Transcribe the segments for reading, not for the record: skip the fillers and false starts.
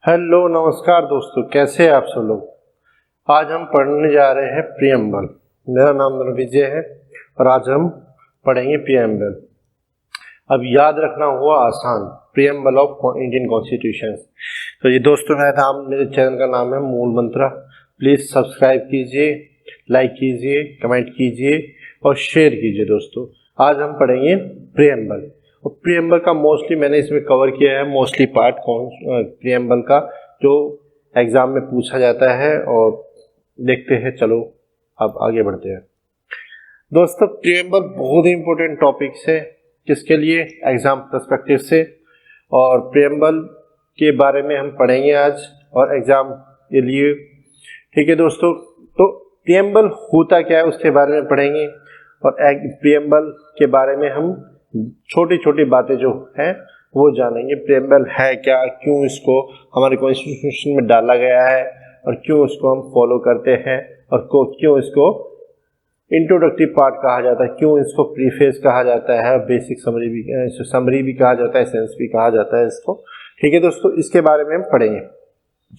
Hello नमस्कार दोस्तों, कैसे हैं आप सब लोग। आज हम पढ़ने जा रहे हैं प्रियम्बल। मेरा नाम विजय है और आज हम पढ़ेंगे प्रियम्बल। अब याद रखना हुआ आसान, प्रियम्बल ऑफ इंडियन कॉन्स्टिट्यूशन। तो ये दोस्तों मेरे चैनल का नाम है मूल मंत्रा। प्लीज़ सब्सक्राइब कीजिए, लाइक कीजिए, कमेंट कीजिए और शेयर कीजिए। दोस्तों आज हम पढ़ेंगे प्रियम्बल। और प्रियम्बल का मोस्टली मैंने इसमें कवर किया है मोस्टली पार्ट प्रियम्बल का जो एग्जाम में पूछा जाता है। और देखते हैं, चलो अब आगे बढ़ते हैं। दोस्तों प्रियम्बल बहुत ही इंपॉर्टेंट टॉपिक्स है किसके लिए, एग्जाम पर्सपेक्टिव से। और प्रियम्बल के बारे में हम पढ़ेंगे आज और एग्जाम के लिए। ठीक है दोस्तों, तो प्रियम्बल होता क्या है उसके बारे में पढ़ेंगे और प्रियम्बल के बारे में हम छोटी छोटी बातें जो हैं वो जानेंगे। प्रियम्बल है क्या, क्यों इसको हमारे कॉन्स्टिट्यूशन में डाला गया है और क्यों इसको हम फॉलो करते हैं और क्यों इसको इंट्रोडक्टिव पार्ट कहा जाता है, क्यों इसको प्रीफेस कहा जाता है, बेसिक समरी भी कहा जाता है, सेंस भी कहा जाता है इसको। ठीक है दोस्तों, इसके बारे में हम पढ़ेंगे।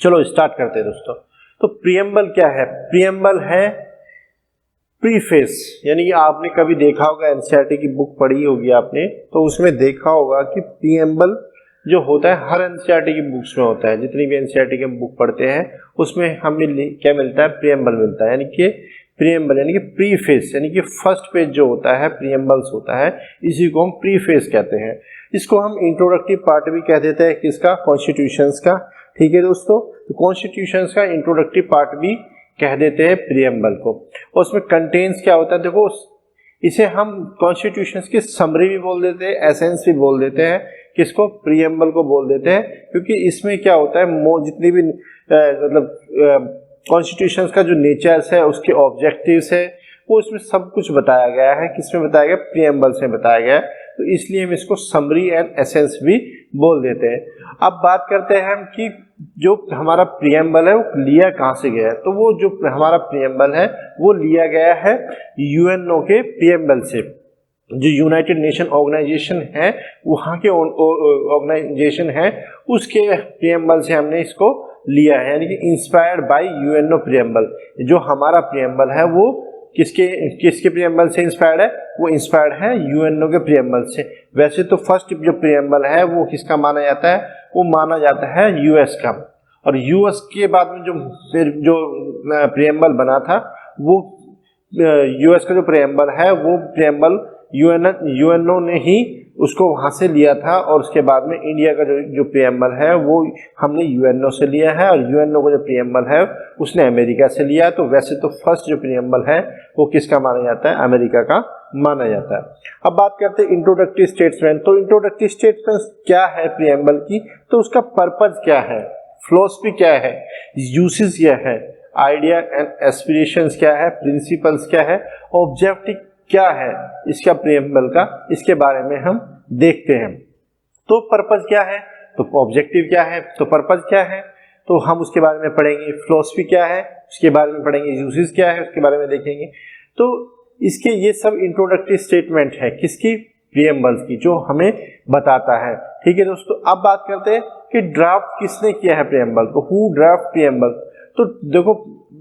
चलो स्टार्ट करते हैं दोस्तों। तो प्रियम्बल क्या है? प्रियम्बल है प्रीफेस, यानी कि आपने कभी देखा होगा एनसीईआरटी की बुक पढ़ी होगी आपने, तो उसमें देखा होगा कि प्रियम्बल जो होता है हर एनसीईआरटी की बुक्स में होता है। जितनी भी एनसीईआरटी की बुक पढ़ते हैं उसमें हमें क्या मिलता है? प्रियम्बल मिलता है। यानी कि प्रियम्बल यानी कि प्रीफेस, यानी कि फर्स्ट पेज जो होता है प्रियम्बल्स होता है, इसी को हम प्रीफेस कहते हैं। इसको हम इंट्रोडक्टिव पार्ट भी कह देते हैं, किसका? कॉन्स्टिट्यूशंस का। ठीक है दोस्तों, तो कॉन्स्टिट्यूशंस का इंट्रोडक्टिव पार्ट भी कह देते हैं प्रियम्बल को। और उसमें कंटेंट्स क्या होता है? देखो, इसे हम कॉन्स्टिट्यूशंस की समरी भी बोल देते हैं, एसेंस भी बोल देते हैं। किसको? प्रियम्बल को बोल देते हैं, क्योंकि इसमें क्या होता है जितनी भी मतलब कॉन्स्टिट्यूशंस का जो नेचर्स है, उसके ऑब्जेक्टिव्स है, वो इसमें सब कुछ बताया गया है। किसमें बताया गया? प्रियम्बल से बताया गया है। तो इसलिए हम इसको समरी एंड एसेंस भी बोल देते हैं। अब बात करते हैं हम कि जो हमारा प्रियम्बल है वो लिया कहाँ से गया है। तो वो जो हमारा प्रियम्बल है वो लिया गया है यूएनओ के प्रियम्बल से। जो यूनाइटेड नेशन ऑर्गेनाइजेशन है, वहाँ के ऑर्गेनाइजेशन है, उसके प्रियम्बल से हमने इसको लिया है। यानी कि इंस्पायर्ड बाय यूएनओ प्रियम्बल। जो हमारा प्रियम्बल है वो किसके प्रियम्बल से इंस्पायर्ड है? वो इंस्पायर्ड है यूएनओ के प्रियम्बल से। वैसे तो फर्स्ट जो प्रियम्बल है वो किसका माना जाता है? वो माना जाता है यूएस का। और यूएस के बाद में जो प्रियम्बल बना था वो यूएस का जो प्रियम्बल है वो प्रियम्बल यूएनओ ने ही उसको वहाँ से लिया था। और उसके बाद में इंडिया का जो प्रियम्बल है वो हमने यूएनओ से लिया है, और यूएनओ का जो प्रियम्बल है उसने अमेरिका से लिया है। तो वैसे तो फर्स्ट जो प्रियम्बल है वो किसका माना जाता है? अमेरिका का माना जाता है। अब बात करते हैं इंट्रोडक्टरी स्टेटमेंट। तो इंट्रोडक्टरी स्टेटमेंट क्या है प्रियम्बल की? तो उसका पर्पज क्या है, फिलॉसफी क्या है, यूसेज क्या है, आइडिया एंड एस्पिरेशंस क्या है, प्रिंसिपल्स क्या है, ऑब्जेक्टिव क्या है इसका प्रियम्बल का, इसके बारे में हम देखते हैं। तो पर्पज क्या है, तो ऑब्जेक्टिव क्या है, तो पर्पज क्या है, तो हम उसके बारे में पढ़ेंगे। फिलॉसफी क्या है उसके बारे में पढ़ेंगे, यूसेज क्या है उसके बारे में देखेंगे। तो इसके ये सब इंट्रोडक्टरी स्टेटमेंट है किसकी? प्रियम्बल्स की, जो हमें बताता है। ठीक है दोस्तों, अब बात करते हैं कि ड्राफ्ट किसने किया है प्रियम्बल को, हु ड्राफ्ट प्रियम्बल। तो देखो,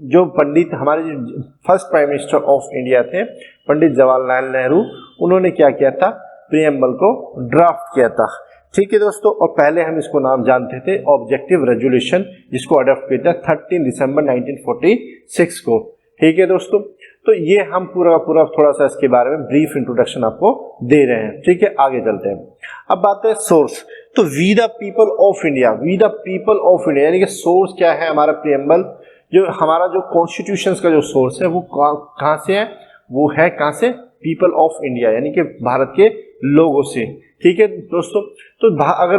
जो पंडित हमारे जो first prime minister of India थे पंडित जवाहरलाल नेहरू, उन्होंने क्या किया था? प्रियम्बल को ड्राफ्ट किया था। ठीक है दोस्तों, और पहले हम इसको नाम जानते थे ऑब्जेक्टिव रेजोल्यूशन, जिसको अडॉप्ट किया था 13 दिसंबर 1946 को। ठीक है दोस्तों, तो ये हम पूरा थोड़ा सा इसके बारे में ब्रीफ इंट्रोडक्शन आपको दे रहे हैं। ठीक है, आगे चलते हैं। अब बात है सोर्स। तो we the people of India, we the people of India, यानी कि सोर्स क्या है हमारा प्रियम्बल। जो हमारा जो कॉन्स्टिट्यूशन का जो सोर्स है वो कहाँ से है? वो है कहाँ से? पीपल ऑफ इंडिया, यानी कि भारत के लोगों से। ठीक है दोस्तों, तो अगर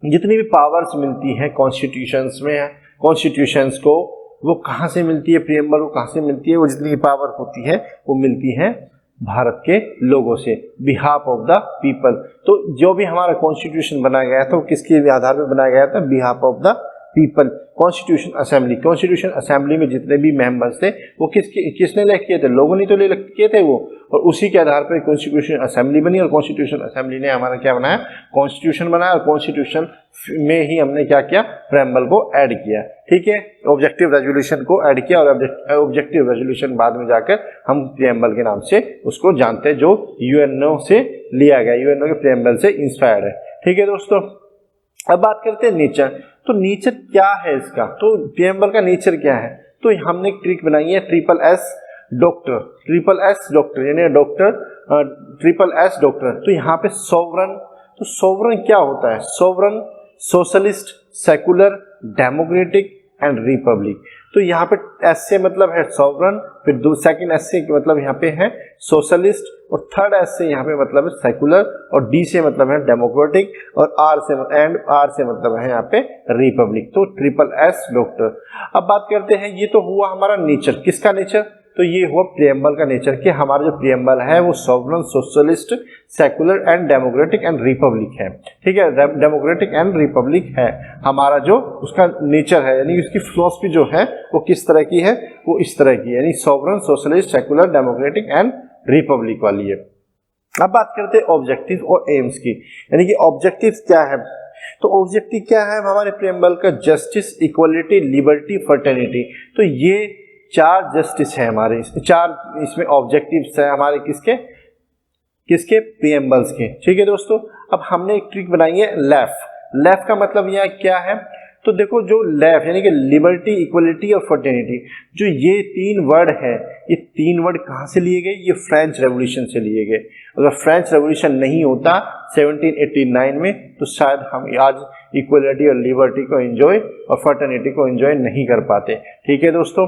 जितनी भी पावर्स मिलती हैं कॉन्स्टिट्यूशंस में, कॉन्स्टिट्यूशंस को वो कहाँ से मिलती है? प्रियम्बल को कहाँ से मिलती है? वो जितनी पावर होती है वो मिलती है भारत के लोगों से, बिहाफ ऑफ द पीपल। तो जो भी हमारा कॉन्स्टिट्यूशन बनाया गया था वो किसके आधार पर बनाया गया था? Behalf of the people. Constitution assembly, constitution assembly में जितने भी मेंबर्स थे वो किसने इलेक्ट किए थे? लोगों ने तो इलेक्ट किए थे वो, और उसी के आधार पर कॉन्स्टिट्यूशन असेंबली बनी, और कॉन्स्टिट्यूशन असेंबली ने हमारा क्या बनाया? कॉन्स्टिट्यूशन बनाया, और कॉन्स्टिट्यूशन में ही हमने क्या किया? प्रेम्बल को ऐड किया। ठीक है, ऑब्जेक्टिव रेजोल्यूशन को ऐड किया, और ऑब्जेक्टिव रेजोल्यूशन बाद में जाकर हम प्रेम्बल के नाम से उसको जानते हैं, जो यूएनओ से लिया गया, यूएनओ के प्रेम्बल से इंस्पायर्ड है। ठीक है दोस्तों, अब बात करते हैं नेचर। तो नेचर क्या है इसका? तो प्रेम्बल का नेचर क्या है? तो हमने एक ट्रिक बनाई है, ट्रिपल एस डॉक्टर यानी डॉक्टर, ट्रिपल एस डॉक्टर। तो यहाँ पे सोवरन, तो सोवरन क्या होता है? Sovereign, socialist, secular, democratic and Republic. तो यहाँ पे एस से मतलब है सोवरन, फिर सेकंड एस से मतलब यहाँ पे है सोशलिस्ट, और थर्ड एस से यहाँ पे मतलब है सेकुलर, और डी से मतलब है डेमोक्रेटिक, और आर से मतलब है यहाँ पे रिपब्लिक। तो ट्रिपल एस डॉक्टर। अब बात करते हैं, ये तो हुआ हमारा नेचर। किसका नेचर? तो ये हुआ प्रेम्बल का नेचर, कि हमारा जो प्रेम्बल है वो sovereign, socialist, secular and democratic and Republic है। ठीक है, डेमोक्रेटिक एंड रिपब्लिक है हमारा जो उसका नेचर है, यानी उसकी फिलॉसफी जो है वो किस तरह की है? वो इस तरह की, यानी sovereign, socialist, secular, democratic and Republic वाली है। अब बात करते हैं ऑब्जेक्टिव और एम्स की, यानी कि ऑब्जेक्टिव क्या है? तो ऑब्जेक्टिव क्या है हमारे प्रेम्बल का? Justice, equality, liberty, fraternity. तो ये चार जस्टिस है हमारे, चार इसमें ऑब्जेक्टिव्स है हमारे किसके? प्रेम्बल्स के। ठीक है दोस्तों, अब हमने एक ट्रिक बनाई है, लेफ का मतलब यहाँ क्या है? तो देखो, जो लेफ यानी कि लिबर्टी, इक्वलिटी और फर्टर्निटी, जो ये तीन वर्ड है, ये तीन वर्ड कहाँ से लिए गए? ये फ्रेंच रेवोल्यूशन से लिए गए। अगर फ्रेंच रेवोल्यूशन नहीं होता 1789 में, तो शायद हम आज इक्वलिटी और लिबर्टी को एंजॉय और फर्टर्निटी को एंजॉय नहीं कर पाते। ठीक है दोस्तों,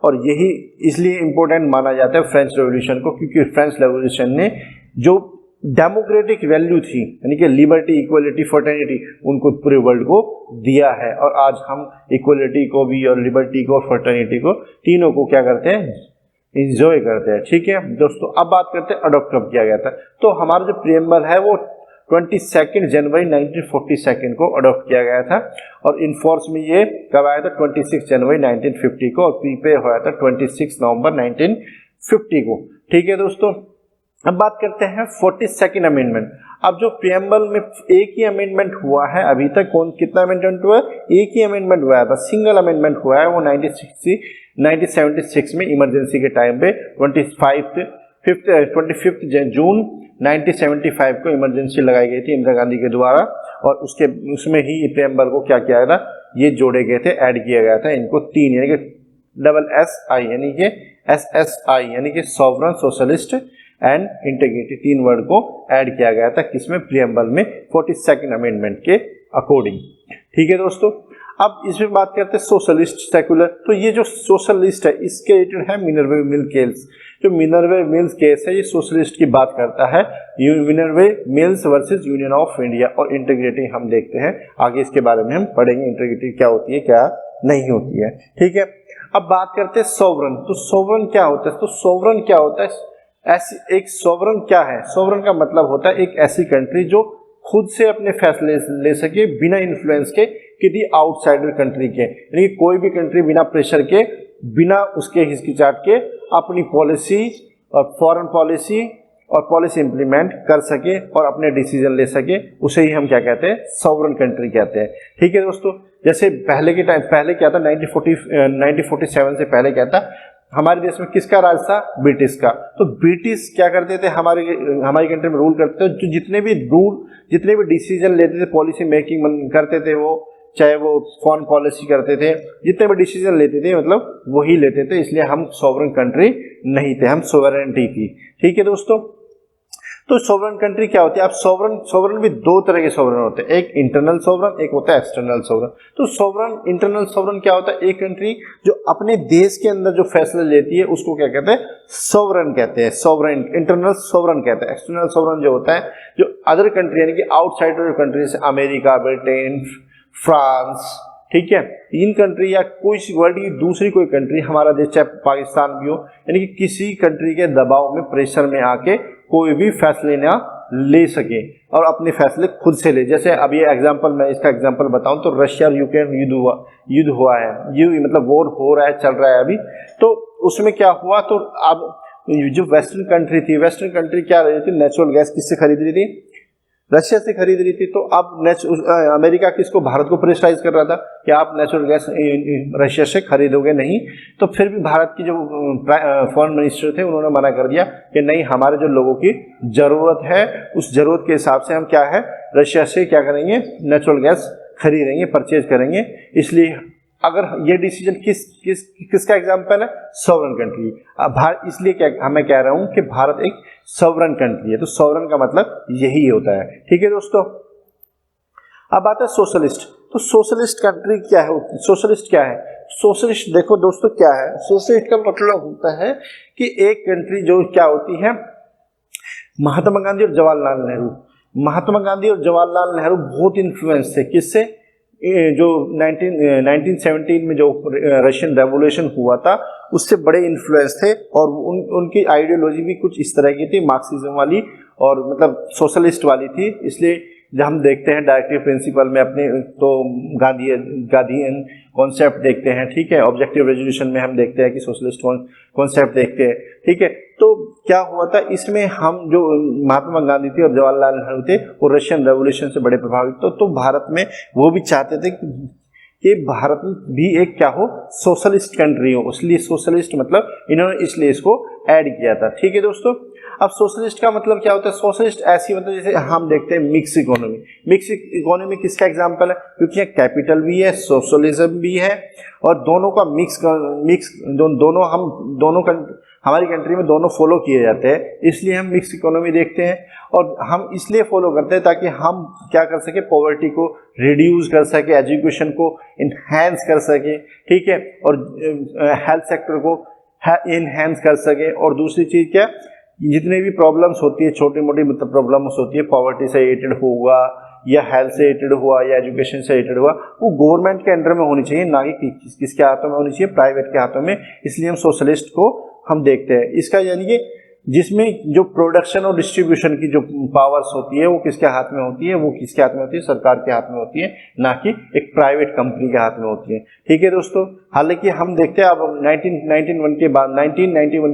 और यही इसलिए इम्पोर्टेंट माना जाता है फ्रेंच रेवोल्यूशन को, क्योंकि फ्रेंच रेवोल्यूशन ने जो डेमोक्रेटिक वैल्यू थी, यानी कि लिबर्टी, इक्वलिटी, फर्टर्निटी, उनको पूरे वर्ल्ड को दिया है, और आज हम इक्वलिटी को भी और लिबर्टी को और फर्टर्निटी को, तीनों को क्या करते हैं? एंजॉय करते हैं। ठीक है दोस्तों, अब बात करते हैं अडॉप्ट कब किया गया था। तो हमारा जो प्रेम्बल है वो 22 जनवरी 1942 को अडॉप्ट किया गया था, और इनफोर्स में ये कब आया था? 26 जनवरी 1950 को, और प्रीपेयर हुआ था 26 नवंबर 1950 को। ठीक है दोस्तों, अब बात करते हैं 42nd अमेंडमेंट। अब जो प्रेम्बल में एक ही अमेंडमेंट हुआ है अभी तक, कितना अमेंडमेंट हुआ है? एक ही अमेंडमेंट हुआ था, सिंगल अमेंडमेंट हुआ है, वो 1976 में इमरजेंसी के टाइम पे 25 जून 1975 को इमरजेंसी लगाई गई थी इंदिरा गांधी के द्वारा, और उसमें ही प्रेम्बल को क्या किया गया था? ये जोड़े गए थे, ऐड किया गया था इनको तीन, यानी कि SSI, यानी कि SSI यानी कि सॉवरन, सोशलिस्ट एंड इंटीग्रिटी, तीन वर्ड को ऐड किया गया था किसमें? प्रेम्बल में 42nd अमेंडमेंट के अकॉर्डिंग। ठीक है दोस्तों, अब इसमें बात करते हैं सोशलिस्ट, सेकुलर। तो ये जो सोशलिस्ट है इसके रिलेटेड है मिनर्वे मिल केस। जो मिनर्वे मिल्स केस है ये सोशलिस्ट की बात करता है, Minerva Mills versus Union of India, और इंटीग्रिटी हम देखते हैं आगे, इसके बारे में हम पढ़ेंगे इंटीग्रिटी क्या होती है क्या नहीं होती है। ठीक है, अब बात करते हैं सोवरन। तो सोवरन क्या होता है? तो सोवरन क्या होता है? ऐसी एक सोवरन क्या है? सोवरन का मतलब होता है एक ऐसी कंट्री जो खुद से अपने फैसले ले सके बिना इन्फ्लुएंस के किसी आउटसाइडर कंट्री के, यानी कोई भी कंट्री बिना प्रेशर के, बिना उसके हिचकिचाहट के अपनी पॉलिसी और फॉरेन पॉलिसी और पॉलिसी इंप्लीमेंट कर सके और अपने डिसीजन ले सके, उसे ही हम क्या कहते हैं? सॉवरन कंट्री कहते हैं। ठीक है दोस्तों, जैसे पहले क्या था? 1947 से पहले क्या था? हमारे देश में किसका राज था? ब्रिटिश का। तो ब्रिटिश क्या करते थे? हमारी कंट्री में रूल करते थे, जो जितने भी डिसीजन लेते थे, पॉलिसी मेकिंग करते थे, वो चाहे वो फॉरेन पॉलिसी करते थे, जितने भी डिसीजन लेते थे मतलब वही लेते थे, इसलिए हम सॉवरन कंट्री नहीं थे, हम सोवरेनिटी थी। ठीक है दोस्तों, तो सोवरन कंट्री क्या होती है? आप सोवरन भी दो तरह के सोवरन होते हैं, एक इंटरनल सोवरन, एक होता है एक्सटर्नल सोवरन। तो इंटरनल सोवरन क्या होता है? एक कंट्री जो अपने देश के अंदर जो फैसले लेती है उसको क्या कहते हैं? सोवरन कहते हैं, सोवरन। इंटरनल सोवरन कहते हैं। एक्सटर्नल सोवरन जो होता है जो अदर कंट्री यानी कि आउटसाइडर कंट्री से अमेरिका, ब्रिटेन, फ्रांस, ठीक है, इन कंट्री या कोई वर्ल्ड की दूसरी कोई कंट्री, हमारा देश चाहे पाकिस्तान भी हो, यानी कि किसी कंट्री के दबाव में, प्रेशर में आके कोई भी फैसले ना ले सके और अपने फैसले खुद से ले। जैसे अब ये एग्जांपल, मैं इसका एग्जांपल बताऊं तो रशिया और यूक्रेन युद्ध हुआ है, ये मतलब वॉर हो रहा है, चल रहा है अभी। तो उसमें क्या हुआ, तो अब जो वेस्टर्न कंट्री थी, वेस्टर्न कंट्री क्या रही थी, नेचुरल गैस किससे खरीद रही थी, रशिया से खरीद रही थी। तो अब अमेरिका किसको, भारत को प्रेशराइज कर रहा था कि आप नेचुरल गैस रशिया से खरीदोगे नहीं। तो फिर भी भारत की जो फॉरेन मिनिस्टर थे उन्होंने मना कर दिया कि नहीं, हमारे जो लोगों की ज़रूरत है उस ज़रूरत के हिसाब से हम क्या है, रशिया से क्या करेंगे, नेचुरल गैस खरीदेंगे, परचेज करेंगे। इसलिए अगर ये डिसीजन किसका एग्जाम्पल है, सॉवरन कंट्री। अब भारत, इसलिए क्या मैं कह रहा हूं कि भारत एक सॉवरन कंट्री है। तो सॉवरन का मतलब यही होता है। ठीक है दोस्तों, अब आता है सोशलिस्ट। तो सोशलिस्ट कंट्री क्या है, सोशलिस्ट क्या है, सोशलिस्ट देखो दोस्तों क्या है, सोशलिस्ट का मतलब होता है कि एक कंट्री जो क्या होती है, महात्मा गांधी और जवाहरलाल नेहरू, महात्मा गांधी और जवाहरलाल नेहरू बहुत इन्फ्लुएंस थे किससे, जो 1917 में जो रशियन रेवोल्यूशन हुआ था उससे बड़े इन्फ्लुएंस थे। और उनकी आइडियोलॉजी भी कुछ इस तरह की थी, मार्क्सिज्म वाली और मतलब सोशलिस्ट वाली थी। इसलिए जब हम देखते हैं डायरेक्टिव प्रिंसिपल में अपने, तो गांधीयन कॉन्सेप्ट देखते हैं, ठीक है, ऑब्जेक्टिव रेजोल्यूशन में हम देखते हैं कि सोशलिस्ट कॉन्सेप्ट देखते हैं, ठीक है। तो क्या हुआ था इसमें, हम जो महात्मा गांधी थे और जवाहरलाल नेहरू थे वो रशियन रेवोल्यूशन से बड़े प्रभावित थे। तो भारत में वो भी चाहते थे कि भारत में भी एक क्या हो, सोशलिस्ट कंट्री हो, इसलिए सोशलिस्ट मतलब इन्होंने इसलिए इसको ऐड किया था। ठीक है दोस्तों, अब सोशलिस्ट का मतलब क्या होता है, सोशलिस्ट ऐसी मतलब जैसे हम देखते हैं मिक्स इकोनॉमी। मिक्स इकोनॉमी किसका एग्जांपल है, क्योंकि यहाँ कैपिटल भी है, सोशलिज्म भी है और दोनों का दोनों हमारी कंट्री में दोनों फॉलो किए जाते हैं, इसलिए हम मिक्स इकोनॉमी देखते हैं। और हम इसलिए फॉलो करते हैं ताकि हम क्या कर सके, पॉवर्टी को रिड्यूस कर सके, एजुकेशन को इन्हेंस कर सके, ठीक है, और हेल्थ सेक्टर को इन्हेंस कर सके। और दूसरी चीज़ क्या, जितने भी प्रॉब्लम्स होती है, छोटी मोटी मतलब प्रॉब्लम्स होती है, पॉवर्टी से रिलेटेड होगा या हेल्थ से रिलेटेड हुआ या एजुकेशन से रिलेटेड हुआ, वो गवर्नमेंट के अंडर में होनी चाहिए, ना कि किसके हाथों में होनी चाहिए, प्राइवेट के हाथों में। इसलिए हम सोशलिस्ट को हम देखते हैं। इसका यानी कि जिसमें जो प्रोडक्शन और डिस्ट्रीब्यूशन की जो पावर्स होती है वो किसके हाथ में होती है, वो किसके हाथ में होती है, सरकार के हाथ में होती है, ना कि एक प्राइवेट कंपनी के हाथ में होती है। ठीक है दोस्तों, हालांकि हम देखते हैं अब 1991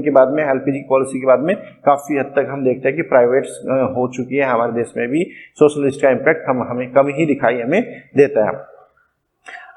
के बाद में एलपीजी पॉलिसी के बाद में काफ़ी हद तक हम देखते हैं कि प्राइवेट्स हो चुकी है हमारे देश में भी। सोशलिस्ट का इम्पैक्ट हमें कम ही दिखाई हमें देता है।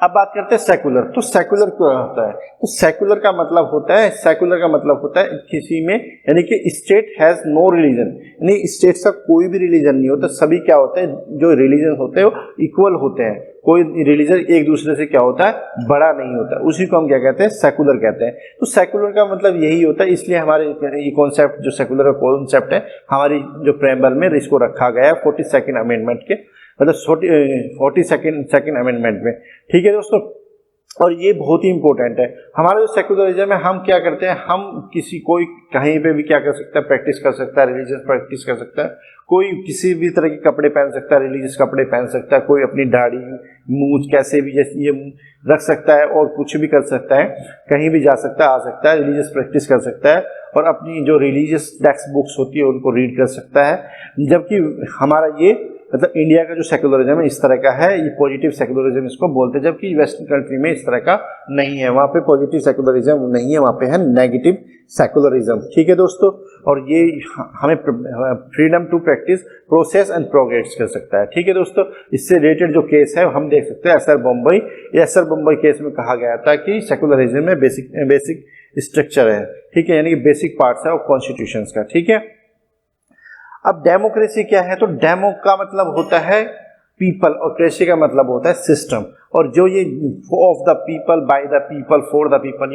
अब बात करते हैं सेकुलर। तो सेकुलर क्या होता है, तो सेकुलर का मतलब होता है, सेकुलर का मतलब होता है किसी में, यानी कि स्टेट हैज नो रिलीजन, यानी स्टेट का कोई भी रिलीजन नहीं होता, सभी क्या होते हैं, जो रिलीजन होते हैं वो इक्वल होते हैं, कोई रिलीजन एक दूसरे से क्या होता है, बड़ा नहीं होता, उसी को हम क्या कहते हैं, सेकुलर कहते हैं। तो सेकुलर का मतलब यही होता है, इसलिए हमारे ये कॉन्सेप्ट जो सेकुलर का कॉन्सेप्ट है हमारी जो प्रेम्बल में इसको रखा गया है 42nd अमेंडमेंट के, मतलब 42nd अमेंडमेंट में। ठीक है दोस्तों, और ये बहुत ही इंपॉर्टेंट है। हमारा जो सेकुलरिज्म है, हम क्या करते हैं, हम कोई कहीं पे भी क्या कर सकता है, प्रैक्टिस कर सकता है, रिलीजियस प्रैक्टिस कर सकता है, कोई किसी भी तरह के कपड़े पहन सकता है, रिलीजियस कपड़े पहन सकता है, कोई अपनी दाढ़ी मूंछ कैसे भी जैसे ये रख सकता है और कुछ भी कर सकता है, कहीं भी जा सकता है, आ सकता है, रिलीजियस प्रैक्टिस कर सकता है और अपनी जो रिलीजियस टेक्स्ट बुक्स होती है उनको रीड कर सकता है। जबकि हमारा ये मतलब इंडिया का जो सेकुलरिज्म है इस तरह का है, ये पॉजिटिव सेकुलरिज्म इसको बोलते हैं, जबकि वेस्टर्न कंट्री में इस तरह का नहीं है, वहाँ पे पॉजिटिव सेकुलरिज्म नहीं है, वहाँ पे है नेगेटिव सेकुलरिज्म। ठीक है दोस्तों, और ये हमें freedom to practise process and progress कर सकता है। ठीक है दोस्तों, इससे रिलेटेड जो केस है हम देख सकते हैं एसआर बम्बई केस में कहा गया था कि सेकुलरिज्म में बेसिक स्ट्रक्चर है, ठीक है, यानी कि बेसिक पार्ट्स है ऑफ कॉन्स्टिट्यूशन का। ठीक है, अब डेमोक्रेसी क्या है, तो डेमो का मतलब होता है पीपल और क्रेसी का मतलब होता है सिस्टम। और जो ये of the people, bye the people, for the people,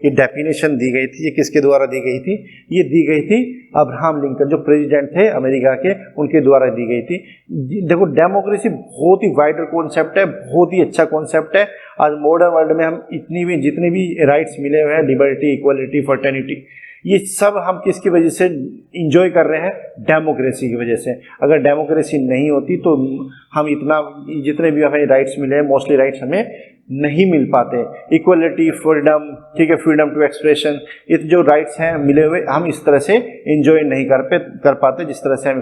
ये डेफिनेशन दी गई थी, ये किसके द्वारा दी गई थी, ये दी गई थी अब्राहम लिंकन जो प्रेसिडेंट थे अमेरिका के, उनके द्वारा दी गई थी। देखो डेमोक्रेसी बहुत ही वाइडर कॉन्सेप्ट है, बहुत ही अच्छा कॉन्सेप्ट है। आज मॉडर्न वर्ल्ड में हम जितने भी राइट्स मिले हुए हैं, लिबर्टी, इक्वलिटी, फर्टर्निटी, ये सब हम किसकी वजह से इंजॉय कर रहे हैं? डेमोक्रेसी की वजह से। अगर डेमोक्रेसी नहीं होती तो हम इतना जितने भी हमें राइट्स मिले हैं, मोस्टली राइट्स हमें नहीं मिल पाते। इक्वलिटी, फ्रीडम, ठीक है, फ्रीडम टू एक्सप्रेशन, ये जो राइट्स हैं मिले हुए, हम इस तरह से एंजॉय नहीं कर पाते जिस तरह से हम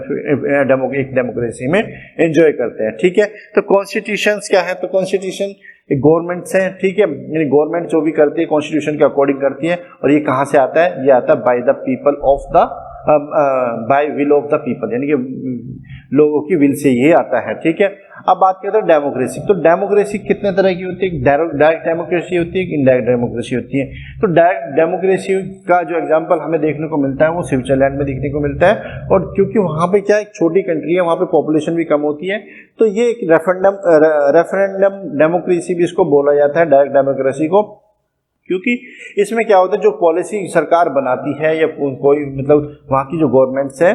एक डेमोक्रेसी में एंजॉय करते हैं। ठीक है, तो कॉन्स्टिट्यूशंस क्या है? तो कॉन्स्टिट्यूशन गवर्नमेंट्स हैं, ठीक है, यानी गवर्नमेंट जो भी करती है कॉन्स्टिट्यूशन के अकॉर्डिंग करती है। और ये कहाँ से आता है? ये आता है by the people of the by will of the people, यानी कि लोगों की विल से ये आता है। ठीक है, अब बात करते हैं डेमोक्रेसी। तो डेमोक्रेसी कितने तरह की होती है? डायरेक्ट डेमोक्रेसी होती है, इनडायरेक्ट डेमोक्रेसी होती है। तो डायरेक्ट डेमोक्रेसी का जो एग्जांपल हमें देखने को मिलता है वो स्विट्जरलैंड में देखने को मिलता है। और क्योंकि वहाँ पे क्या, एक छोटी कंट्री है, वहाँ पे पॉपुलेशन भी कम होती है, तो ये एक रेफरेंडम डेमोक्रेसी भी इसको बोला जाता है, डायरेक्ट डेमोक्रेसी को। क्योंकि इसमें क्या होता है, जो पॉलिसी सरकार बनाती है या कोई मतलब वहाँ की जो गवर्नमेंट्स है,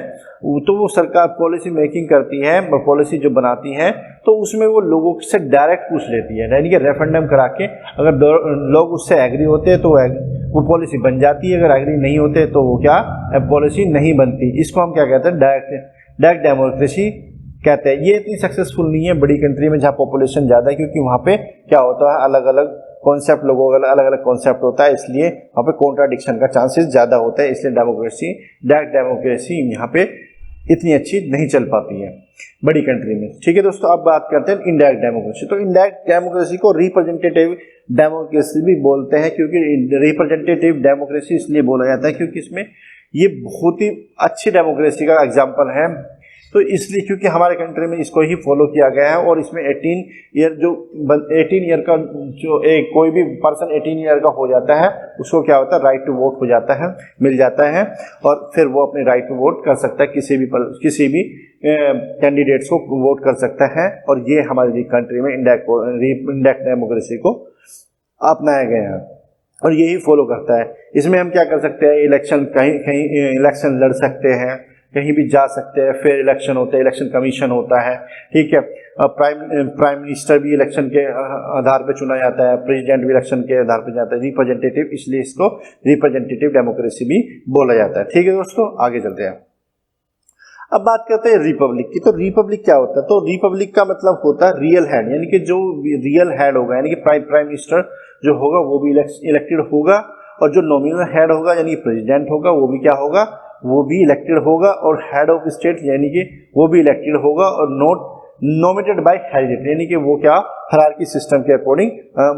तो वो सरकार पॉलिसी मेकिंग करती है, पॉलिसी जो बनाती है, तो उसमें वो लोगों से डायरेक्ट पूछ लेती है, यानी कि रेफरेंडम करा के अगर लोग उससे एग्री होते हैं तो वो पॉलिसी बन जाती है, अगर एग्री नहीं होते तो वो क्या, पॉलिसी नहीं बनती। इसको हम क्या कहते हैं? डायरेक्ट डेमोक्रेसी कहते हैं। ये इतनी सक्सेसफुल नहीं है बड़ी कंट्री में जहाँ पॉपुलेशन ज़्यादा है, क्योंकि वहाँ पे क्या होता है, अलग अलग कॉन्सेप्ट, लोगों का अलग अलग कॉन्सेप्ट होता है, इसलिए वहाँ पे कॉन्ट्राडिक्शन का चांसेस ज़्यादा होता है, इसलिए डायरेक्ट डेमोक्रेसी यहाँ पे इतनी अच्छी नहीं चल पाती है बड़ी कंट्री में। ठीक है दोस्तों, अब बात करते हैं इनडायरेक्ट डेमोक्रेसी। तो इनडायरेक्ट डेमोक्रेसी को रिप्रेजेंटेटिव डेमोक्रेसी भी बोलते हैं, क्योंकि रिप्रेजेंटेटिव डेमोक्रेसी इसलिए बोला जाता है क्योंकि इसमें ये बहुत ही अच्छी डेमोक्रेसी का एग्जाम्पल है। तो इसलिए क्योंकि हमारे कंट्री में इसको ही फॉलो किया गया है, और इसमें 18 ईयर का जो एक कोई भी पर्सन 18 ईयर का हो जाता है, उसको क्या होता है, राइट टू वोट हो जाता है, मिल जाता है, और फिर वो अपने राइट टू वोट कर सकता है, किसी भी कैंडिडेट्स को वोट कर सकता है। और ये हमारी कंट्री में इंडायरेक्ट डेमोक्रेसी को अपनाया गया है और यही फॉलो करता है। इसमें हम क्या कर सकते हैं, इलेक्शन कहीं इलेक्शन लड़ सकते हैं, कहीं भी जा सकते हैं, फिर इलेक्शन होते हैं, इलेक्शन कमीशन होता है। ठीक है, प्राइम मिनिस्टर भी इलेक्शन के आधार पर चुना जाता है, प्रेसिडेंट भी इलेक्शन के आधार पर जाता है, रिप्रेजेंटेटिव, इसलिए इसको रिप्रेजेंटेटिव डेमोक्रेसी भी बोला जाता है। ठीक है दोस्तों, आगे चलते हैं। अब बात करते हैं रिपब्लिक की। तो रिपब्लिक क्या होता है? तो रिपब्लिक का मतलब होता है रियल हेड, यानी कि जो रियल हेड होगा, यानी कि प्राइम मिनिस्टर जो होगा वो भी इलेक्टेड होगा, और जो नॉमिनल हेड होगा यानी प्रेसिडेंट होगा वो भी क्या होगा, वो भी इलेक्टेड होगा, और हेड ऑफ स्टेट यानी कि वो भी इलेक्टेड होगा, और नॉट नॉमिनेटेड बाय हेरिडिटी, यानी कि वो क्या, हायरार्की सिस्टम के अकॉर्डिंग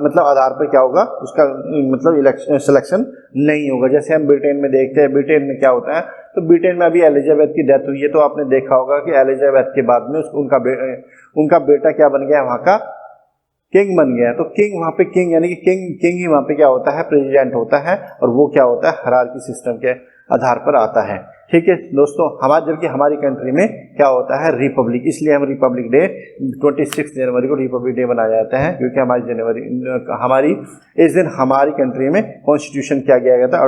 मतलब आधार पर क्या होगा, उसका मतलब सिलेक्शन नहीं होगा। जैसे हम ब्रिटेन में देखते हैं, ब्रिटेन में क्या होता है, तो ब्रिटेन में अभी एलिजाबेथ की डेथ हुई है, तो आपने देखा होगा कि एलिजाबेथ के बाद में उनका बेटा क्या बन गया, वहाँ का किंग बन गया। तो किंग वहाँ पे किंग यानी कि किंग ही वहाँ पे क्या होता है, प्रेसिडेंट होता है, और वो क्या होता है, हायरार्की सिस्टम के आधार पर आता है। ठीक है दोस्तों, जबकि हमारी कंट्री में क्या होता है, रिपब्लिक, इसलिए हम रिपब्लिक डे 26 जनवरी को रिपब्लिक डे मनाया जाता है, क्योंकि हमारी इस दिन हमारी कंट्री में कॉन्स्टिट्यूशन किया गया था,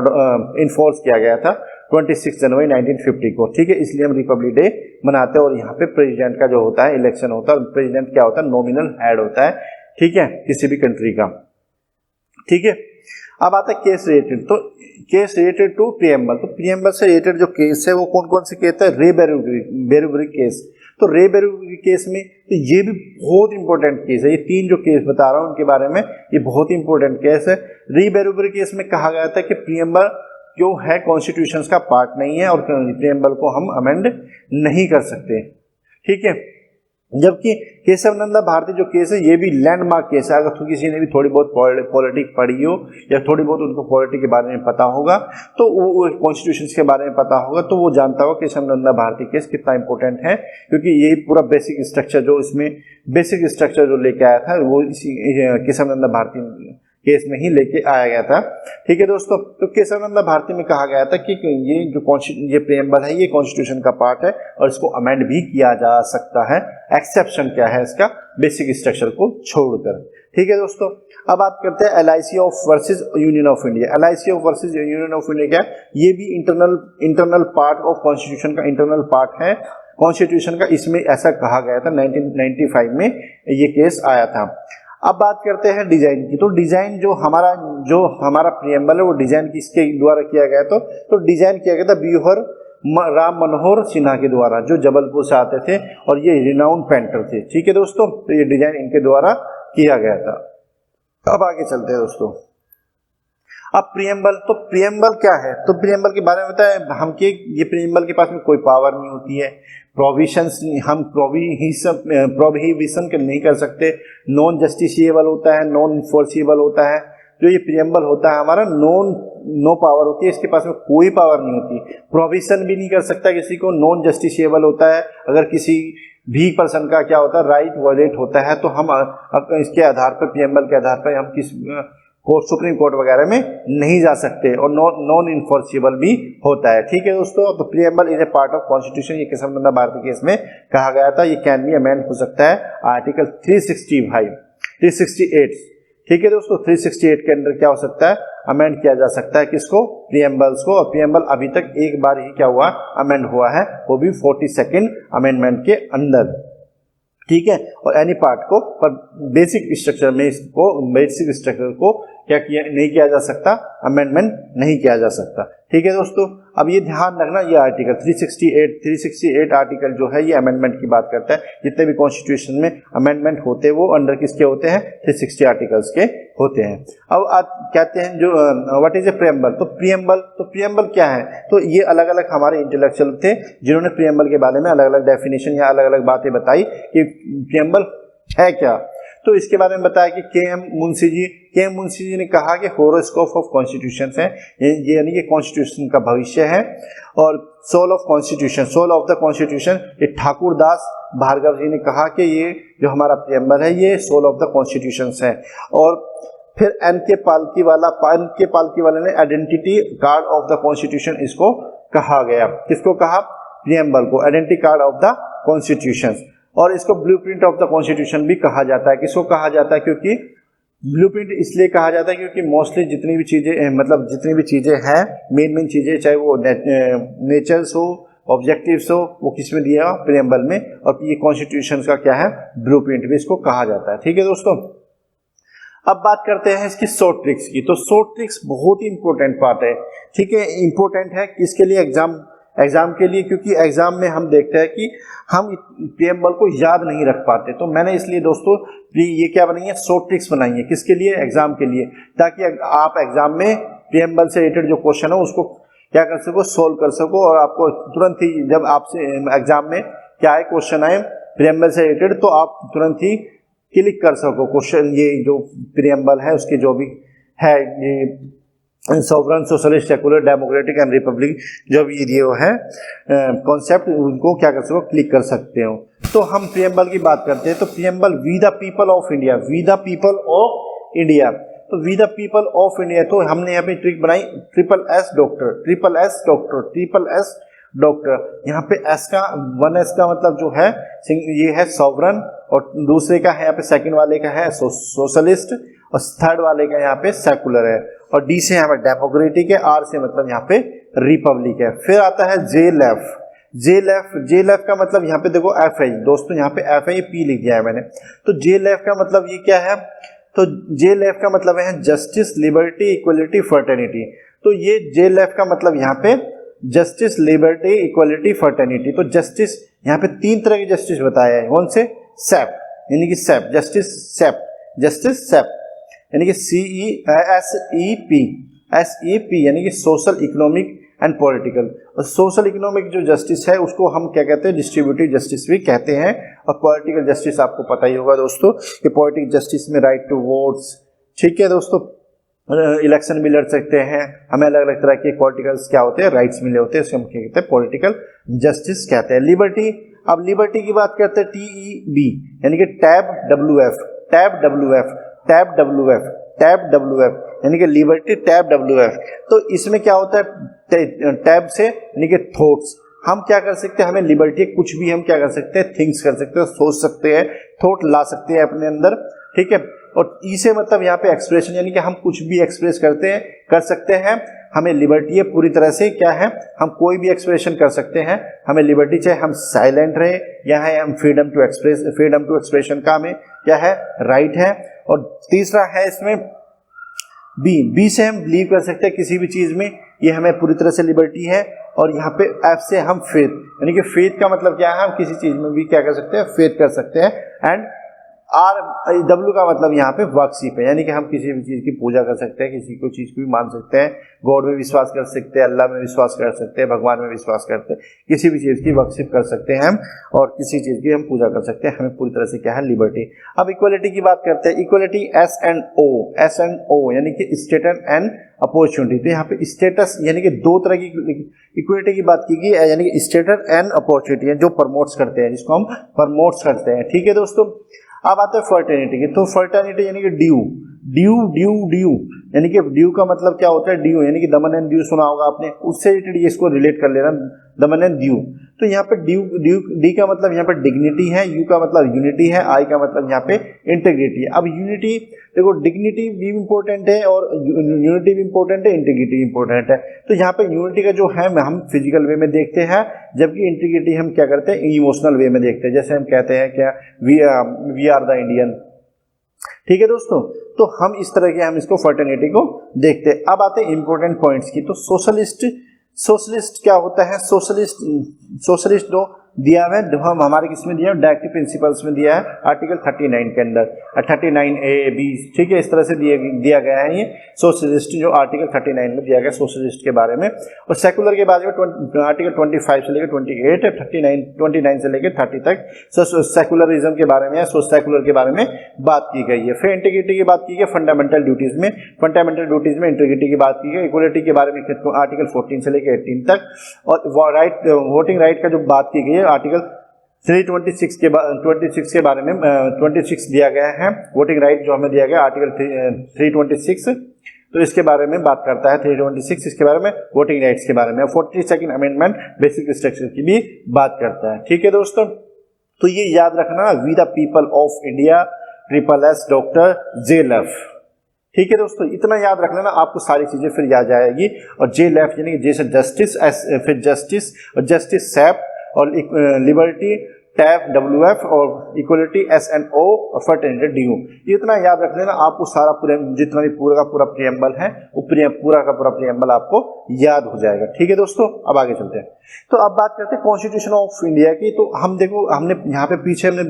इन्फोर्स किया गया था 26 जनवरी 1950 को। ठीक है, इसलिए हम रिपब्लिक डे मनाते हैं। और यहाँ पे प्रेसिडेंट का जो होता है इलेक्शन होता है, प्रेसिडेंट क्या होता है, नॉमिनल हेड होता है, ठीक है, किसी भी कंट्री का। ठीक है, अब आता है केस रिलेटेड। तो केस रिलेटेड टू प्रीएम्बल। तो प्रीएम्बल से रिलेटेड जो केस है वो कौन कौन से केस है, रे बैरोग्री केस। तो रे बैरोग्री केस में तो ये भी बहुत इंपॉर्टेंट केस है। ये 3 जो केस बता रहा हूँ उनके बारे में, ये बहुत इंपॉर्टेंट केस है। रे बैरोग्री केस में कहा गया था कि प्रीएम्बल जो है कॉन्स्टिट्यूशन का पार्ट नहीं है, और प्रीएम्बल को हम अमेंड नहीं कर सकते। ठीक है, जबकि केशव नंदा भारती जो केस है ये भी लैंडमार्क केस है। अगर किसी ने भी थोड़ी बहुत पॉलिटिक्स पढ़ी हो या थोड़ी बहुत उनको पॉलिटिक्स के बारे में पता होगा, तो वो कॉन्स्टिट्यूशन के बारे में पता होगा, तो वो जानता होगा केशव नंदा भारती केस कितना इंपॉर्टेंट है, क्योंकि ये पूरा बेसिक स्ट्रक्चर जो लेके आया था वो इसी केशव नंदा भारती केस में ही लेके आया गया था। ठीक है दोस्तों, तो केशव नंदा भारती में कहा गया था कि ये प्रीएम्बल है, ये कॉन्स्टिट्यूशन का पार्ट है, और इसको अमेंड भी किया जा सकता है। एक्सेप्शन क्या है इसका, बेसिक स्ट्रक्चर को छोड़कर। ठीक है दोस्तों, अब बात करते हैं LIC versus Union of India. LIC versus Union of India क्या है, ये भी इंटरनल पार्ट ऑफ कॉन्स्टिट्यूशन का इंटरनल पार्ट है कॉन्स्टिट्यूशन का। इसमें ऐसा कहा गया था 1995 में ये केस आया था। अब बात करते हैं डिजाइन की। तो डिजाइन जो हमारा प्रियम्बल है वो डिजाइन किसके द्वारा किया गया? तो डिजाइन किया गया था व्यूहर राम मनोहर सिन्हा के द्वारा, जो जबलपुर से आते थे और ये रिनाउंड पेंटर थे। ठीक है दोस्तों, तो ये डिजाइन इनके द्वारा किया गया था। अब आगे चलते हैं दोस्तों। अब प्रियम्बल, तो प्रियम्बल क्या है? तो प्रियम्बल के बारे में बताएं हम कि ये प्रियम्बल के पास में कोई पावर नहीं होती है, प्रोविजंस हम प्रोहिबिशन नहीं कर सकते, नॉन जस्टिसिएबल होता है, नॉन इन्फोर्सिबल होता है। जो ये प्रियम्बल होता है हमारा नो पावर होती है, इसके पास में कोई पावर नहीं होती, प्रोविजन भी नहीं कर सकता किसी को, नॉन जस्टिसिएबल होता है। अगर किसी भी पर्सन का क्या होता है राइट वायलेट होता है तो हम इसके आधार पर, प्रियम्बल के आधार पर हम किस कोर्ट, सुप्रीम कोर्ट वगैरह में नहीं जा सकते, और नॉन इन्फोर्सिबल भी होता है। ठीक है दोस्तों, तो preamble is a part of constitution, ये किसान बंदा भारतीय केस में कहा गया था। ये कैन बी अमेंड हो सकता है आर्टिकल 368। ठीक है दोस्तों, 368 के अंदर क्या हो सकता है? अमेंड किया जा सकता है किसको? प्रियम्बल्स को। और प्रियम्बल अभी तक एक बार ही क्या हुआ? अमेंड हुआ है, वो भी 42nd अमेंडमेंट के अंदर। ठीक है, और एनी पार्ट को, पर बेसिक स्ट्रक्चर में इसको, बेसिक स्ट्रक्चर को क्या किया नहीं किया जा सकता? अमेंडमेंट नहीं किया जा सकता। ठीक है दोस्तों, अब ये ध्यान रखना, ये आर्टिकल 368 आर्टिकल जो है ये अमेंडमेंट की बात करता है। जितने भी कॉन्स्टिट्यूशन में अमेंडमेंट होते हैं वो अंडर किसके होते हैं? 360 आर्टिकल्स के होते हैं। अब आप कहते हैं जो व्हाट इज ए प्रियम्बल? तो प्रियम्बल क्या है? तो ये अलग अलग हमारे इंटेलेक्चुअल थे जिन्होंने प्रियम्बल के बारे में अलग अलग डेफिनेशन या अलग अलग बातें बताई कि प्रियम्बल है क्या। तो इसके बारे में बताया कि के एम मुंशी जी ने कहा कि होरोस्कोप ऑफ कॉन्स्टिट्यूशन है, ये यानी कि कॉन्स्टिट्यूशन का भविष्य है। और सोल ऑफ द कॉन्स्टिट्यूशन, ये ठाकुर दास भार्गव जी ने कहा कि ये जो हमारा प्रियम्बल है ये सोल ऑफ द कॉन्स्टिट्यूशन है। और फिर एन के पालकी वाले ने identity card of the constitution इसको कहा गया। किसको कहा? प्रियम्बल को, identity card of the constitution. और इसको ब्लूप्रिंट ऑफ द कॉन्स्टिट्यूशन भी कहा जाता है। किसको कहा जाता है? क्योंकि ब्लूप्रिंट इसलिए कहा जाता है क्योंकि मोस्टली जितनी भी चीज़ें हैं, मेन चीज़ें, चाहे वो नेचर्स हो, ऑब्जेक्टिव्स हो, वो किस में दिया? प्रियम्बल में। और ये कॉन्स्टिट्यूशन का क्या है? ब्लूप्रिंट भी इसको कहा जाता है। ठीक है दोस्तों, अब बात करते हैं इसकी शॉर्ट ट्रिक्स की। तो शॉर्ट ट्रिक्स बहुत ही इंपॉर्टेंट पार्ट है। ठीक है, इंपॉर्टेंट है किसके लिए? एग्जाम के लिए, क्योंकि एग्जाम में हम देखते हैं कि हम प्रियम्बल को याद नहीं रख पाते। तो मैंने इसलिए दोस्तों ये क्या बनाई है? शॉर्ट ट्रिक्स बनाई है। किसके लिए? एग्जाम के लिए, ताकि आप एग्जाम में प्रियम्बल से रिलेटेड जो क्वेश्चन है उसको क्या कर सको? सोल्व कर सको। और आपको तुरंत ही जब आपसे एग्जाम में क्या है क्वेश्चन आए प्रियम्बल से रिलेटेड, तो आप तुरंत ही क्लिक कर सको क्वेश्चन, ये जो प्रियम्बल है उसके जो भी है, ये sovereign, socialist, secular, democratic and Republic, जो भी ये है कॉन्सेप्ट, उनको क्या कर सको? क्लिक कर सकते हो। तो हम प्रियम्बल की बात करते हैं। तो preamble we the people of India, तो we the people of India, तो हमने यहाँ पे ट्रिक बनाई ट्रिपल एस डॉक्टर। यहाँ पे एस का 1S का मतलब जो है ये है सॉवरन, और दूसरे का है यहाँ पे, सेकंड वाले का है सोशलिस्ट, और थर्ड वाले का यहाँ पे सेकुलर है, और डी से यहाँ पे डेमोक्रेटिक है, आर से मतलब यहाँ पे रिपब्लिक है। फिर आता है जे लेफ का मतलब यहाँ पे देखो एफ है दोस्तों, यहाँ पे एफ है, ये पी लिख दिया है मैंने। तो जे लेफ का मतलब ये क्या है? तो जे लेफ का मतलब है जस्टिस, लिबर्टी, इक्वलिटी, फ्रेटर्निटी। तो ये जे लेफ का मतलब यहाँ पे जस्टिस, लिबर्टी, इक्वलिटी, फ्रेटर्निटी। तो जस्टिस यहाँ पे 3 तरह के जस्टिस बताया है। कौन से? सेप, यानी कि सेप, जस्टिस सेप, यानी कि SEP यानी कि सोशल, इकोनॉमिक एंड पॉलिटिकल। और सोशल इकोनॉमिक जो जस्टिस है उसको हम क्या कहते हैं? डिस्ट्रीब्यूटिव जस्टिस भी कहते हैं। और पॉलिटिकल जस्टिस आपको पता ही होगा दोस्तों कि पॉलिटिकल जस्टिस में राइट टू वोट्स, ठीक है दोस्तों, इलेक्शन भी लड़ सकते हैं, हमें अलग अलग तरह के पॉलिटिकल्स क्या होते हैं? राइट्स मिले होते हैं, उसको हम क्या कहते हैं? पॉलिटिकल जस्टिस कहते हैं। लिबर्टी, अब लिबर्टी की बात करते हैं TEB, यानी कि टैब WF, यानी कि लिबर्टी टैब WF। तो इसमें क्या होता है? टैब से यानी कि थॉट्स, हम क्या कर सकते हैं? हमें लिबर्टी, कुछ भी हम क्या कर सकते हैं? थिंक्स कर सकते हैं, सोच सकते हैं, थॉट ला सकते हैं अपने अंदर। ठीक है, और ई से मतलब यहाँ पे एक्सप्रेशन, यानी कि हम कुछ भी एक्सप्रेस कर सकते हैं। हमें लिबर्टी है पूरी तरह से, क्या है? हम कोई भी एक्सप्रेशन कर सकते हैं, हमें लिबर्टी, चाहे हम साइलेंट रहे या है हम फ्रीडम टू एक्सप्रेशन का हमें क्या है? राइट है। और तीसरा है इसमें बी से हम बिलीव कर सकते हैं किसी भी चीज में, ये हमें पूरी तरह से लिबर्टी है। और यहाँ पे एफ से हम फेथ, यानी कि फेथ का मतलब क्या है, हम किसी चीज में भी क्या कर सकते हैं, फेथ कर सकते हैं। एंड डब्ल्यू का मतलब यहाँ पे वर्कशिप है, यानी कि हम किसी भी चीज की पूजा कर सकते हैं, किसी को चीज को भी मान सकते हैं, गॉड में विश्वास कर सकते हैं, अल्लाह में विश्वास कर सकते हैं, भगवान में विश्वास करते हैं, किसी भी चीज की वर्कशिप कर सकते हैं हम, और किसी चीज की हम पूजा कर सकते हैं। हमें पूरी तरह से क्या है, लिबर्टी। अब इक्वलिटी की बात करते हैं। इक्वलिटी एस एंड ओ यानी कि स्टेटस एंड अपॉर्चुनिटी। तो यहाँ पे स्टेटस यानी कि दो तरह की इक्वलिटी की बात की गई है, यानी कि स्टेटस एंड अपॉर्चुनिटी जो प्रमोट्स करते हैं, जिसको हम प्रमोट्स करते हैं। ठीक है दोस्तों, अब आते हैं फर्टर्निटी की। तो फर्टर्निटी यानी कि ड्यू यानी कि ड्यू का मतलब क्या होता है, ड्यू यानी कि दमन एंड ड्यू सुना होगा आपने, उससे रिलेटेड इसको रिलेट कर लेना, दमन एंड ड्यू। तो यहाँ पे डी का मतलब यहाँ पे डिग्निटी है, यू का मतलब यूनिटी है, आई का मतलब यहाँ पे इंटीग्रिटी है। अब यूनिटी देखो, डिग्निटी भी इंपॉर्टेंट है और यूनिटी भी इंपॉर्टेंट है, इंटीग्रिटी इंपॉर्टेंट है। तो यहाँ पे यूनिटी का जो है हम फिजिकल वे में देखते हैं, जबकि इंटीग्रिटी हम क्या करते हैं, इमोशनल वे में देखते हैं। जैसे हम कहते हैं क्या, वी आर द इंडियन। ठीक है दोस्तों, तो हम इस तरह के हम इसको फर्टर्निटी को देखते हैं। अब आते हैं इंपॉर्टेंट पॉइंट्स की। तो सोशलिस्ट क्या होता है, सोशलिस्ट जो दिया हुआ है, हम हमारे किसमें दिया है, डायरेक्टिव प्रिंसिपल्स में दिया है, आर्टिकल 39 के अंदर, 39A-B। ठीक है, इस तरह से दिया गया है ये सोशलिस्ट, जो आर्टिकल 39 में दिया गया सोशलिस्ट के बारे में। और सेकुलर के बारे में आर्टिकल 25 से लेकर 28, 29 से लेकर 30 तक सेकुलरिज्म के बारे में, सेकुलर के बारे में बात की गई है। फिर इंटीग्रिटी की बात की गई फंडामेंटल ड्यूटीज में, इंटीग्रिटी की बात की गई। इक्वलिटी के बारे में आर्टिकल 14 से लेकर 18 तक। और वोटिंग राइट का जो बात की गई है, आर्टिकल 326 के बारे में 26 दिया गया है। वोटिंग राइट जो हमें दिया गया आर्टिकल 326, तो इसके बारे में बात करता है 326, इसके बारे में वोटिंग राइट्स के बारे में। 42nd अमेंडमेंट बेसिक स्ट्रक्चर की भी बात करता है। ठीक है दोस्तों, तो ये याद रखना, we the people of India, SSS doctor JLF। ठीक है दोस्तों, इतना याद रख लेना, आपको सारी चीजें फिर याद जाएगी। और JLF यानी कि जैसे जस्टिस, फिर जस्टिस और जस्टिस सैप, और लिबर्टी टैफ WF, और इक्वलिटी SNO, और फर्टर्निटी DU। ये इतना याद रख लेना, आपको सारा जितना भी पूरा का पूरा प्रियम्बल है, वो पूरा का पूरा प्रियम्बल आपको याद हो जाएगा। ठीक है दोस्तों, अब आगे चलते हैं। तो अब बात करते हैं कॉन्स्टिट्यूशन ऑफ इंडिया की। तो हम देखो, हमने यहाँ पे पीछे हमने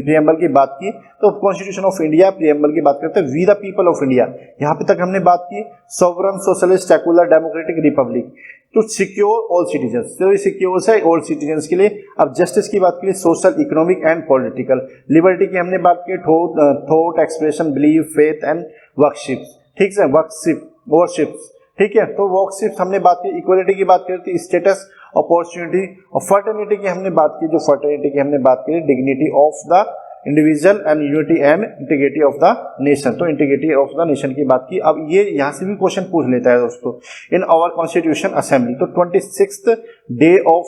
प्रियम्बल की बात की, तो कॉन्स्टिट्यूशन ऑफ इंडिया प्रियम्बल की बात करते हैं। We the people of India, यहाँ पे तक हमने बात की, sovereign socialist secular democratic republic, to secure all citizens, तो ये सिक्योर है ऑल सिटीजन्स के लिए। अब जस्टिस की बात की, social, economic and political. Liberty की हमने बात की, thought, expression, believe, faith and worship. ठीक है, वर्शिप्स। ठीक है, तो वर्कशिप हमने बात की। इक्वलिटी की बात करी थी, स्टेटस, अपॉर्चुनिटी। और फर्टर्निटी की हमने बात की, जो फर्टर्निटी की हमने बात की, dignity of the individual and unity and integrity of the nation. तो इंटीग्रिटी ऑफ द नेशन की बात की। अब ये यहाँ से भी क्वेश्चन पूछ लेता है दोस्तों, इन आवर कॉन्स्टिट्यूशन असेंबली। तो 26 डे ऑफ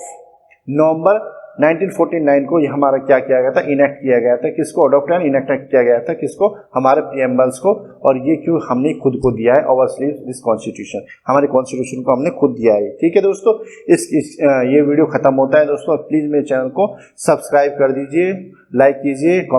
नवंबर 1949 को ये हमारा क्या किया गया था, इनेक्ट किया गया था। किसको अडॉप्ट एंड इनेक्ट किया गया था, किसको, हमारे प्रियम्बल्स को। और ये क्यों हमने खुद को दिया है, आवर स्लीव दिस कॉन्स्टिट्यूशन, हमारे कॉन्स्टिट्यूशन को हमने खुद दिया है। ठीक है दोस्तों, ये वीडियो खत्म होता है दोस्तों। प्लीज मेरे चैनल को सब्सक्राइब कर दीजिए, लाइक कीजिए।